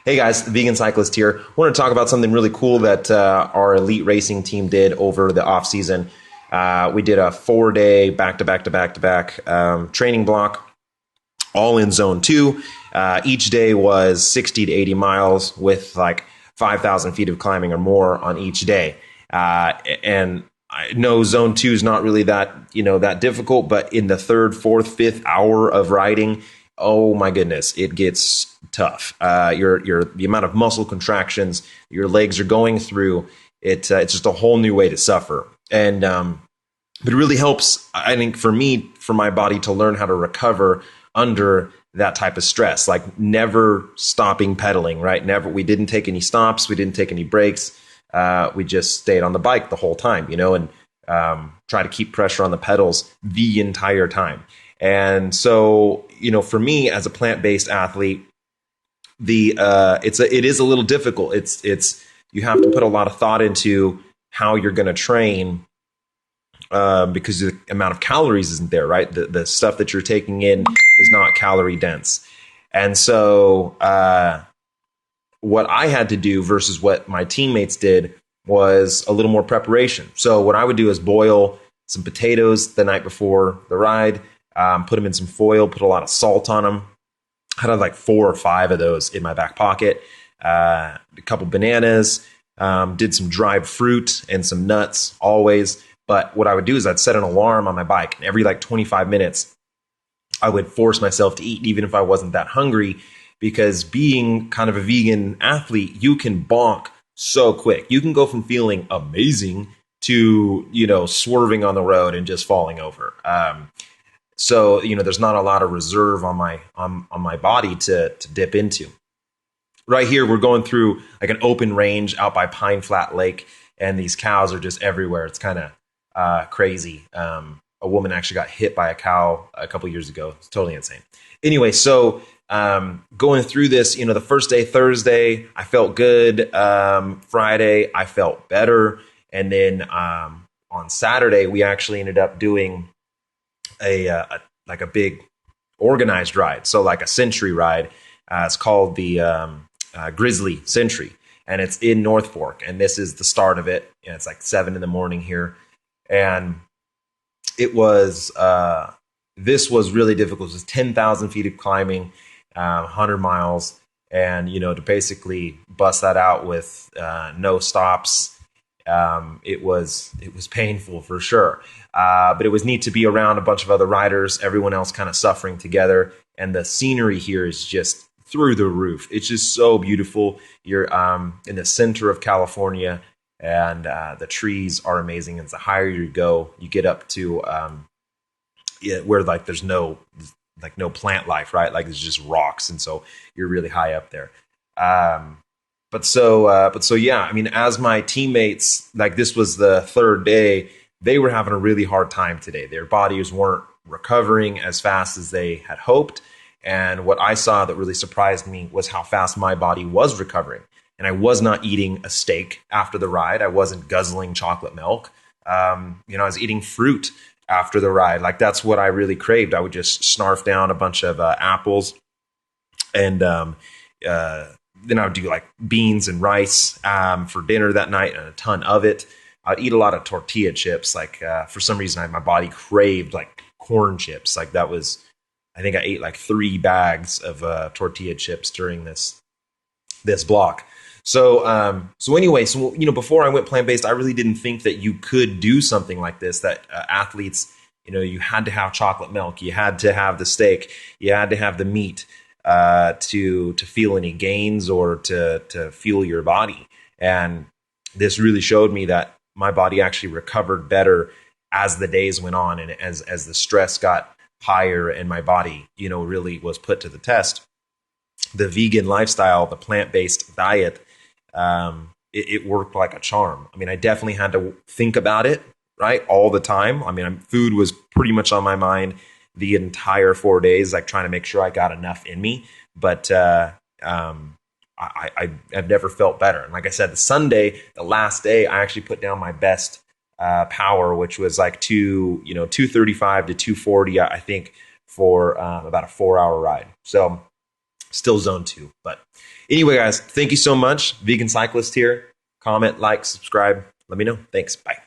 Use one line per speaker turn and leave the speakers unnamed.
Hey guys, the Vegan Cyclist here. I want to talk about something really cool that our elite racing team did over the off season. We did a 4-day back-to-back training block, all in Zone 2. Each day was 60 to 80 miles with like 5,000 feet of climbing or more on each day. And I know Zone 2 is not really that difficult, but in the third, fourth, fifth hour of riding, oh my goodness, it gets tough. The amount of muscle contractions your legs are going through, it's just a whole new way to suffer. And but it really helps, I think, for me, for my body to learn how to recover under that type of stress, like never stopping pedaling, right? We didn't take any stops. We didn't take any breaks. We just stayed on the bike the whole time, and try to keep pressure on the pedals the entire time. And so, for me as a plant-based athlete, it is a little difficult. It's you have to put a lot of thought into how you're going to train, because the amount of calories isn't there, right? The stuff that you're taking in is not calorie dense. And so, what I had to do versus what my teammates did was a little more preparation. So what I would do is boil some potatoes the night before the ride, put them in some foil, put a lot of salt on them. I had like 4 or 5 of those in my back pocket, a couple bananas, did some dried fruit and some nuts always. But what I would do is I'd set an alarm on my bike, and every like 25 minutes, I would force myself to eat, even if I wasn't that hungry, because being kind of a vegan athlete, you can bonk so quick. You can go from feeling amazing to, swerving on the road and just falling over. So, there's not a lot of reserve on my body to dip into. Right here, we're going through like an open range out by Pine Flat Lake, and these cows are just everywhere. It's kind of crazy. A woman actually got hit by a cow a couple years ago. It's totally insane. Anyway, so going through this, the first day, Thursday, I felt good. Friday, I felt better. And then on Saturday, we actually ended up doing a big organized ride. So like a century ride. It's called the Grizzly Century, and it's in North Fork. And this is the start of it. It's like 7 a.m. here. And it was, this was really difficult. It was 10,000 feet of climbing, 100 miles. And, to basically bust that out with no stops, it was painful for sure. But it was neat to be around a bunch of other riders, everyone else kind of suffering together. And the scenery here is just through the roof. It's just so beautiful. You're in the center of California, and the trees are amazing. And the higher you go, you get up to where like there's no plant life, right? Like it's just rocks, and so you're really high up there. But so yeah, I mean, as my teammates, like this was the 3rd day, they were having a really hard time today. Their bodies weren't recovering as fast as they had hoped. And what I saw that really surprised me was how fast my body was recovering. And I was not eating a steak after the ride. I wasn't guzzling chocolate milk. I was eating fruit after the ride. Like that's what I really craved. I would just snarf down a bunch of apples, and then I would do like beans and rice for dinner that night, and a ton of it. I'd eat a lot of tortilla chips. Like for some reason, my body craved like corn chips. Like that was, I think I ate like 3 bags of tortilla chips during this block. So anyway, before I went plant-based, I really didn't think that you could do something like this, that athletes, you had to have chocolate milk, you had to have the steak, you had to have the meat to feel any gains or to fuel your body. And this really showed me that my body actually recovered better as the days went on, and as the stress got higher and my body, really was put to the test. The vegan lifestyle, the plant-based diet, it worked like a charm. I mean, I definitely had to think about it, right, all the time. I mean, food was pretty much on my mind the entire 4 days, like trying to make sure I got enough in me. But I've never felt better. And like I said, the Sunday, the last day, I actually put down my best power, which was like 235 to 240, I think, for about a 4-hour ride. So still zone 2. But anyway, guys, thank you so much. Vegan Cyclist here. Comment, like, subscribe. Let me know. Thanks. Bye.